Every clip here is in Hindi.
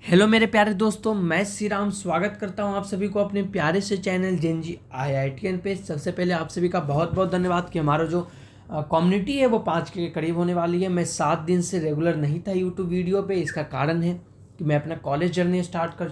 हेलो मेरे प्यारे दोस्तों, मैं श्री राम स्वागत करता हूं आप सभी को अपने प्यारे से चैनल जेनजी IITN पे। सबसे पहले आप सभी का बहुत बहुत धन्यवाद कि हमारा जो कम्युनिटी है वो 5 के करीब होने वाली है। मैं 7 दिन से रेगुलर नहीं था यूट्यूब वीडियो पे। इसका कारण है कि मैं अपना कॉलेज जर्नी स्टार्ट कर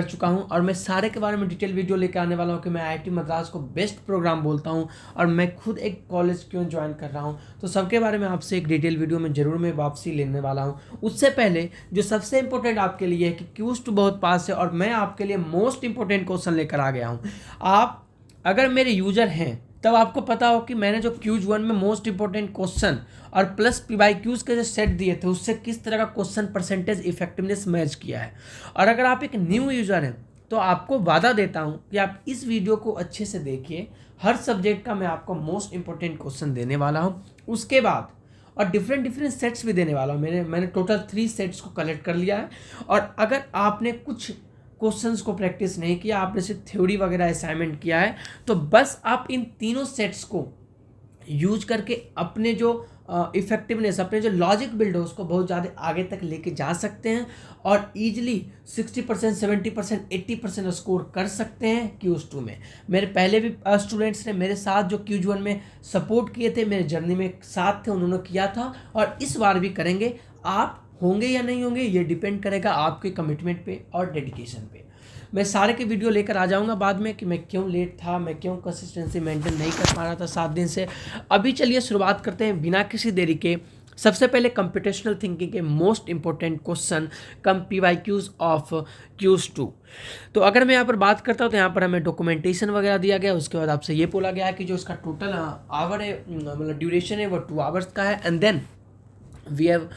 चुका हूं और मैं सारे के बारे में डिटेल वीडियो लेकर आने वाला हूं कि मैं IIT मद्रास को बेस्ट प्रोग्राम बोलता हूं और मैं खुद एक कॉलेज क्यों ज्वाइन कर रहा हूं। तो सबके बारे में आपसे एक डिटेल वीडियो में ज़रूर मैं वापसी लेने वाला हूं। उससे पहले जो सबसे इंपॉर्टेंट आपके लिए है कि क्यूज टू बहुत पास है और मैं आपके लिए मोस्ट इंपॉर्टेंट क्वेश्चन लेकर आ गया हूं। आप अगर मेरे यूजर हैं तब आपको पता हो कि मैंने जो क्यूज 1 में मोस्ट इंपॉर्टेंट क्वेश्चन और प्लस PYQs के जो सेट दिए थे उससे किस तरह का क्वेश्चन परसेंटेज इफेक्टिवनेस मैच किया है। और अगर आप एक न्यू यूजर हैं तो आपको वादा देता हूं कि आप इस वीडियो को अच्छे से देखिए। हर सब्जेक्ट का मैं आपको मोस्ट इंपॉर्टेंट क्वेश्चन देने वाला हूं। उसके बाद और डिफरेंट सेट्स भी देने वाला हूँ। मैंने टोटल 3 सेट्स को कलेक्ट कर लिया है। और अगर आपने कुछ क्वेश्चंस को प्रैक्टिस नहीं किया, आपने सिर्फ थ्योरी वगैरह असाइनमेंट किया है, तो बस आप इन तीनों सेट्स को यूज करके अपने जो इफेक्टिवनेस, अपने जो लॉजिक बिल्ड है उसको बहुत ज़्यादा आगे तक लेके जा सकते हैं और ईजिली 60%, 70%, 80% स्कोर कर सकते हैं क्यूज 2 में। मेरे पहले भी स्टूडेंट्स ने मेरे साथ जो क्यूज 1 में सपोर्ट किए थे, मेरे जर्नी में साथ थे, उन्होंने किया था और इस बार भी करेंगे। आप होंगे या नहीं होंगे ये डिपेंड करेगा आपके कमिटमेंट पे और डेडिकेशन पे। मैं सारे के वीडियो लेकर आ जाऊंगा बाद में कि मैं क्यों लेट था, मैं क्यों कंसिस्टेंसी मेंटेन नहीं कर पा रहा था 7 दिन से। अभी चलिए शुरुआत करते हैं बिना किसी देरी के। सबसे पहले कंप्यूटेशनल थिंकिंग के most important question cum PYQs of quiz 2। तो अगर मैं यहाँ पर बात करता हूँ तो यहाँ पर हमें डॉक्यूमेंटेशन वगैरह दिया गया। उसके बाद आपसे ये बोला गया है कि जो इसका टोटल आवर है, मतलब ड्यूरेशन है, वो 2 आवर्स का है। And then we have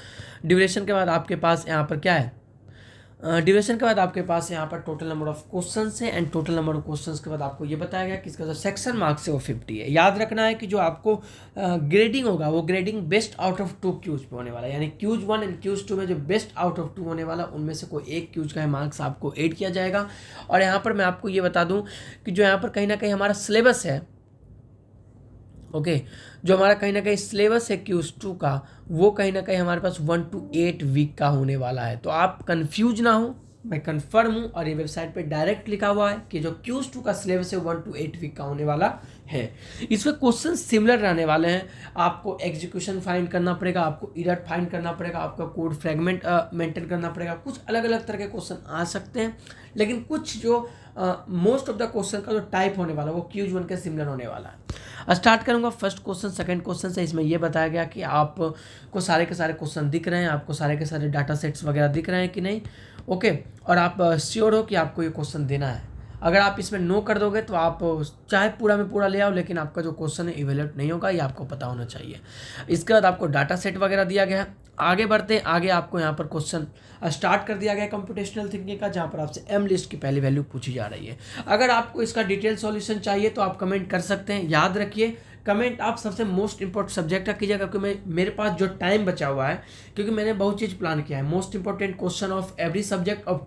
duration के बाद आपके पास यहाँ पर क्या है, ड्यूरेशन के बाद आपके पास यहाँ पर टोटल नंबर ऑफ क्वेश्चंस है। And total number of questions के बाद आपको ये बताया गया कि इसका जो सेक्शन मार्क्स है वो 50 है। याद रखना है कि जो आपको ग्रेडिंग होगा वो grading best out of 2 quiz पे होने वाला है। यानी क्यूज 1 एंड क्यूज 2 में जो बेस्ट आउट ऑफ 2 होने वाला उनमें से कोई एक क्यूज का मार्क्स आपको ऐड किया जाएगा। और यहाँ पर मैं आपको ये बता दूँ कि जो यहाँ पर कहीं ना कहीं हमारा सिलेबस है, ओके, जो हमारा कहीं ना कहीं सिलेबस है क्यूज 2 का, वो कहीं ना कहीं हमारे पास 1 to 8 वीक का होने वाला है। तो आप कंफ्यूज ना हो, मैं कंफर्म हूँ और ये वेबसाइट पे डायरेक्ट लिखा हुआ है कि जो क्यूज 2 का सिलेबस है 1 to 8 वीक का होने वाला है। इसमें क्वेश्चन सिमिलर रहने वाले हैं। आपको एग्जीक्यूशन फाइंड करना पड़ेगा, आपको इरर फाइंड करना पड़ेगा, आपका कोड फ्रेगमेंट मेंटेन करना पड़ेगा। कुछ अलग अलग तरह के क्वेश्चन आ सकते हैं, लेकिन कुछ जो मोस्ट ऑफ द क्वेश्चन का जो टाइप होने वाला है वो क्यूज 1 के सिमिलर होने वाला है। स्टार्ट करूंगा फर्स्ट क्वेश्चन, सेकंड क्वेश्चन से। इसमें यह बताया गया कि आपको सारे के सारे क्वेश्चन दिख रहे हैं, आपको सारे के सारे डाटा सेट्स वगैरह दिख रहे हैं कि नहीं, ओके। और आप श्योर हो कि आपको ये क्वेश्चन देना है। अगर आप इसमें नो कर दोगे तो आप चाहे पूरा में पूरा ले आओ, लेकिन आपका जो क्वेश्चन है इवेल्यूएट नहीं होगा, ये आपको पता होना चाहिए। इसके बाद आपको डाटा सेट वगैरह दिया गया है। आगे बढ़ते हैं, आगे आपको यहाँ पर क्वेश्चन स्टार्ट कर दिया गया है कंप्यूटेशनल थिंकिंग का, जहाँ पर आपसे M लिस्ट की पहली वैल्यू पूछी जा रही है। अगर आपको इसका डिटेल सॉल्यूशन चाहिए तो आप कमेंट कर सकते हैं। याद रखिए, कमेंट आप सबसे मोस्ट इंपॉर्टेंट सब्जेक्ट का कीजिएगा, क्योंकि मेरे पास जो टाइम बचा हुआ है, क्योंकि मैंने बहुत चीज़ प्लान किया है। Most important question of every subject of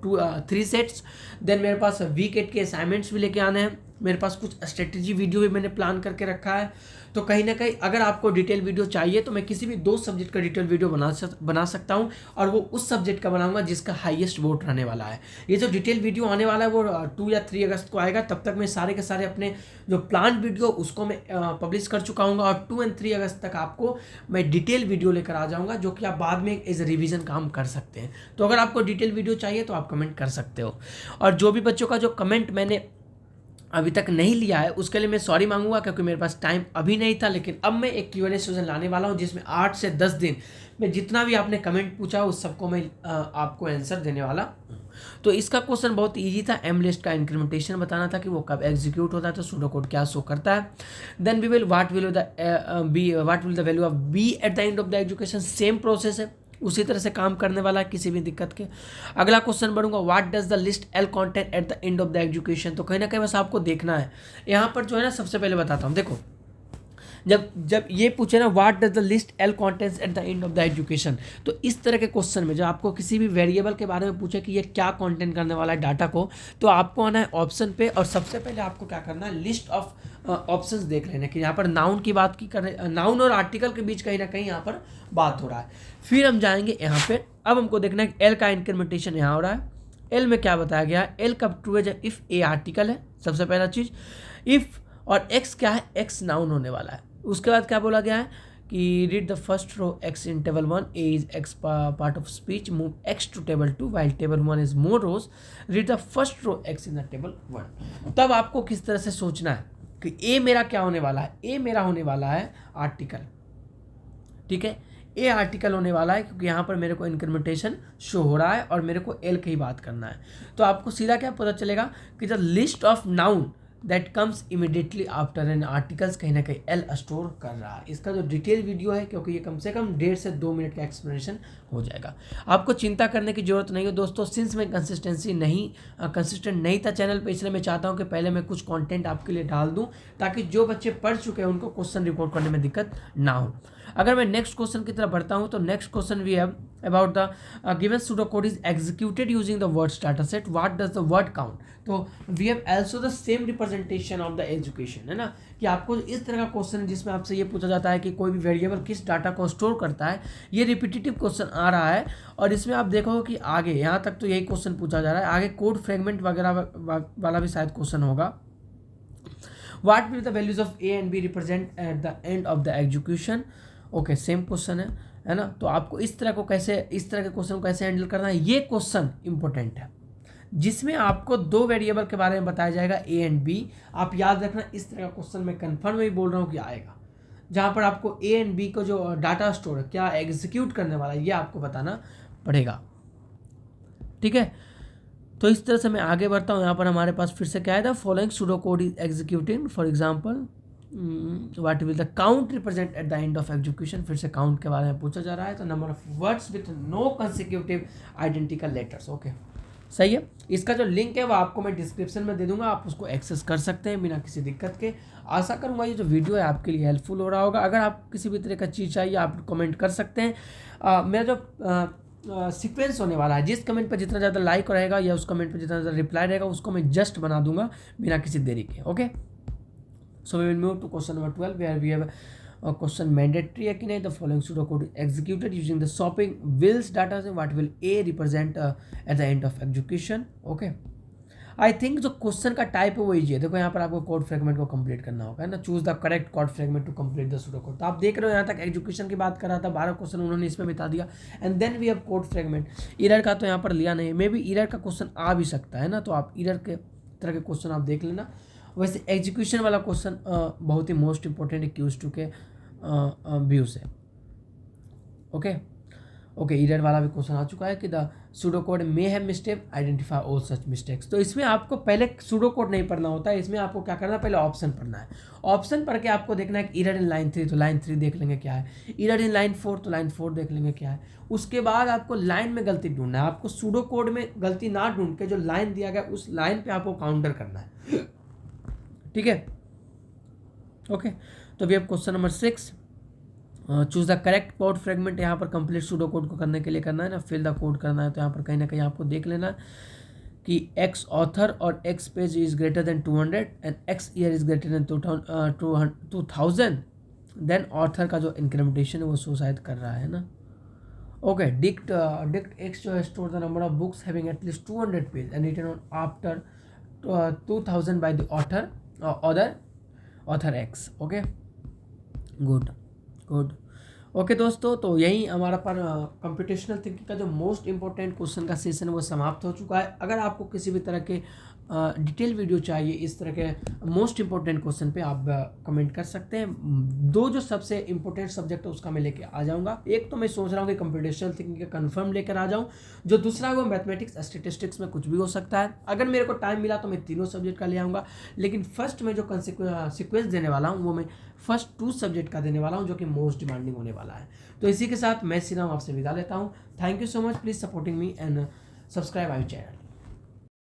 3 sets. Then मेरे पास वीक 8 के असाइनमेंट्स भी लेके आने हैं। मेरे पास कुछ स्ट्रेटेजी वीडियो भी मैंने प्लान करके रखा है। तो कहीं ना कहीं अगर आपको डिटेल वीडियो चाहिए तो मैं किसी भी 2 सब्जेक्ट का डिटेल वीडियो बना सकता हूं, और वो उस सब्जेक्ट का बनाऊंगा जिसका हाईएस्ट वोट रहने वाला है। ये जो डिटेल वीडियो आने वाला है वो 2 या 3 अगस्त को आएगा। तब तक मैं सारे के सारे अपने जो प्लान वीडियो उसको मैं पब्लिश कर चुका हूँ, और 2 और 3 अगस्त तक आपको मैं डिटेल वीडियो लेकर आ जाऊँगा, जो कि आप बाद में एज ए रिविजन काम कर सकते हैं। तो अगर आपको डिटेल वीडियो चाहिए तो आप कमेंट कर सकते हो। और जो भी बच्चों का जो कमेंट मैंने अभी तक नहीं लिया है उसके लिए मैं सॉरी मांगूंगा, क्योंकि मेरे पास टाइम अभी नहीं था। लेकिन अब मैं एक Q&A सेशन लाने वाला हूं, जिसमें 8 से 10 दिन में जितना भी आपने कमेंट पूछा उस सबको मैं आपको आंसर देने वाला हूं। तो इसका क्वेश्चन बहुत इजी था। M लिस्ट का इंक्रीमेंटेशन बताना था कि वो कब एग्जीक्यूट होता है, तो सूडो कोड क्या शो करता है। Then we will what will the value of B at the end of the education. Same process है, उसी तरह से काम करने वाला है, किसी भी दिक्कत के। अगला क्वेश्चन बढ़ूंगा, what does the list L content at the end of the education. तो कहीं ना कहीं बस आपको देखना है यहाँ पर, जो है ना, सबसे पहले बताता हूँ। देखो, जब ये पूछे ना what does the list L contents eight the end of the education, तो इस तरह के क्वेश्चन में जब आपको किसी भी वेरिएबल के बारे में पूछे कि ये क्या कंटेंट करने वाला है डाटा को, तो आपको आना है ऑप्शन पे, और सबसे पहले आपको क्या करना है, लिस्ट ऑफ ऑप्शंस देख लेने कि यहाँ पर नाउन की बात की कर रहे, नाउन और आर्टिकल के बीच कहीं ना कहीं यहाँ पर बात हो रहा है। फिर हम जाएंगे यहाँ पे, अब हमको देखना है एल का इंक्रीमेंटेशन यहाँ हो रहा है। एल में क्या बताया गया है, एल कब ट्रू है जब इफ़ ए आर्टिकल है, सबसे पहला चीज़, इफ़, और एक्स क्या है, एक्स नाउन होने वाला है। उसके बाद क्या बोला गया है कि read the first row X in table 1, A is X part of speech, move X to table 2 while table 1 is more rows, read the first row X in the table 1। तब आपको किस तरह से सोचना है कि ए मेरा क्या होने वाला है, ए मेरा होने वाला है आर्टिकल, ठीक है, ए आर्टिकल होने वाला है क्योंकि यहाँ पर मेरे को इंक्रीमेंटेशन शो हो रहा है और मेरे को एल की ही बात करना है। तो आपको सीधा क्या पता चलेगा कि the list of noun that comes immediately after an articles कहीं ना कहीं एल स्टोर कर रहा है। इसका जो डिटेल वीडियो है, क्योंकि ये कम से कम 1.5 से 2 मिनट का एक्सप्लेनेशन हो जाएगा, आपको चिंता करने की जरूरत नहीं है दोस्तों। सिंस मैं कंसिस्टेंट नहीं था चैनल पे, इसलिए मैं चाहता हूँ कि पहले मैं कुछ कंटेंट आपके लिए डाल दूँ ताकि जो बच्चे पढ़ चुके हैं उनको क्वेश्चन रिपोर्ट करने में दिक्कत ना हो। अगर मैं नेक्स्ट क्वेश्चन की तरफ बढ़ता हूँ तो next question we have about the given pseudo code is executed using the words data set, what does the word count. तो we have also the same representation of the education, है ना, कि आपको इस तरह का क्वेश्चन जिसमें आपसे ये पूछा जाता है कि कोई भी वेरिएबल किस डाटा को स्टोर करता है, ये रिपीटेटिव क्वेश्चन आ रहा है। और इसमें आप देखोगे कि आगे यहाँ तक तो यही क्वेश्चन पूछा जा रहा है, आगे कोड फ्रेगमेंट वगैरह वाला भी शायद क्वेश्चन होगा। What will the values of A and B represent at the end of the execution. Okay, same question है ना। तो आपको इस तरह के क्वेश्चन को कैसे हैंडल करना है, ये क्वेश्चन इंपॉर्टेंट है जिसमें आपको 2 वेरिएबल के बारे में बताया जाएगा, ए एंड बी। आप याद रखना, इस तरह का क्वेश्चन मैं कंफर्म ही बोल रहा हूँ कि आएगा, जहाँ पर आपको ए एंड बी को जो डाटा स्टोर है क्या एग्जीक्यूट करने वाला है ये आपको बताना पड़ेगा, ठीक है। तो इस तरह से मैं आगे बढ़ता हूँ। यहाँ पर हमारे पास फिर से क्या है, the following pseudo code is executing, for example what will the count represent at the end of execution. फिर से काउंट के बारे में पूछा जा रहा है, तो number of words with no consecutive identical letters. Okay, सही है। इसका जो लिंक है वो आपको मैं डिस्क्रिप्शन में दे दूंगा, आप उसको एक्सेस कर सकते हैं बिना किसी दिक्कत के। आशा करूंगा ये जो वीडियो है आपके लिए हेल्पफुल हो रहा होगा। अगर आप किसी भी तरह का चीज़ चाहिए आप कमेंट कर सकते हैं। मेरा जो सीक्वेंस होने वाला है, जिस कमेंट पर जितना ज़्यादा लाइक रहेगा या उस कमेंट पर जितना ज़्यादा रिप्लाई रहेगा उसको मैं जस्ट बना दूंगा बिना किसी देरी के। Okay, so we will move to question number 12 where we have question mandatory है कि नहीं, the following pseudo code executed using the shopping bills data set, what will A represent at the end of execution. Okay, I think जो क्वेश्चन का टाइप है वो इजी है। देखो यहाँ पर आपको कोड फ्रेगमेंट को कंप्लीट करना होगा, है ना, choose the correct code fragment to complete the pseudo code. तो आप देख रहे हो यहाँ तक एजुकेशन की बात कर रहा था, 12 क्वेश्चन उन्होंने इसमें बता दिया, and then we have code fragment. Error का तो यहाँ पर लिया नहीं, मे बी ईरर का क्वेश्चन आ भी सकता है ना, तो आप ईरर के तरह के क्वेश्चन आप देख लेना। वैसे एग्जीक्यूशन वाला क्वेश्चन बहुत ही मोस्ट इंपॉर्टेंट है Q2 के व्यू से। ओके, ईरर वाला भी क्वेश्चन आ चुका है कि the pseudo code may have mistake, identify all such mistakes. तो इसमें आपको पहले सूडो कोड नहीं पढ़ना होता है, इसमें आपको क्या करना है, पहले ऑप्शन पढ़ना है। ऑप्शन पढ़ के आपको देखना है कि ईरर इन लाइन 3, तो लाइन 3 देख लेंगे क्या है, ईरर इन लाइन 4 तो लाइन 4 देख लेंगे क्या है। उसके बाद आपको लाइन में गलती ढूंढना है, आपको सूडो कोड में गलती ना ढूंढ के जो लाइन दिया गया उस लाइन पे आपको काउंटर करना है, ठीक है। ओके, तो we have question number 6, choose the correct code fragment. यहाँ पर कंप्लीट सूडो कोड को करने के लिए करना है ना, फिल द कोड करना है। तो यहाँ पर कहीं ना कहीं आपको देख लेना कि एक्स ऑथर और X page is greater than 200 and X year is greater than 2000, then author का जो इंक्रीमेंटेशन है वो सुसाइड कर रहा है ना। ओके, डिक्ट एक्स जो है store the number of books having at least 200 page and written on after 2000 by the author X. Okay, good. Okay दोस्तों, तो यही हमारा पर कंप्यूटेशनल थिंकिंग का जो मोस्ट इंपॉर्टेंट क्वेश्चन का सेशन वो समाप्त हो चुका है। अगर आपको किसी भी तरह के डिटेल वीडियो चाहिए इस तरह के मोस्ट इंपॉर्टेंट क्वेश्चन पे आप कमेंट कर सकते हैं। 2 जो सबसे इंपॉर्टेंट सब्जेक्ट है उसका मैं लेके आ जाऊंगा। एक तो मैं सोच रहा हूँ कि कंप्यूटेशनल थिंकिंग का कंफर्म लेकर आ जाऊँ, जो दूसरा वो मैथमेटिक्स स्टैटिस्टिक्स में कुछ भी हो सकता है। अगर मेरे को टाइम मिला तो मैं तीनों सब्जेक्ट का ले आऊँगा, लेकिन फर्स्ट में जो सीक्वेंस देने वाला हूँ वो मैं फर्स्ट 2 सब्जेक्ट का देने वाला हूँ, जो कि मोस्ट डिमांडिंग होने वाला है। तो इसी के साथ मैं श्रीराम आपसे विदा लेता हूँ। Thank you so much, please supporting me and subscribe our channel.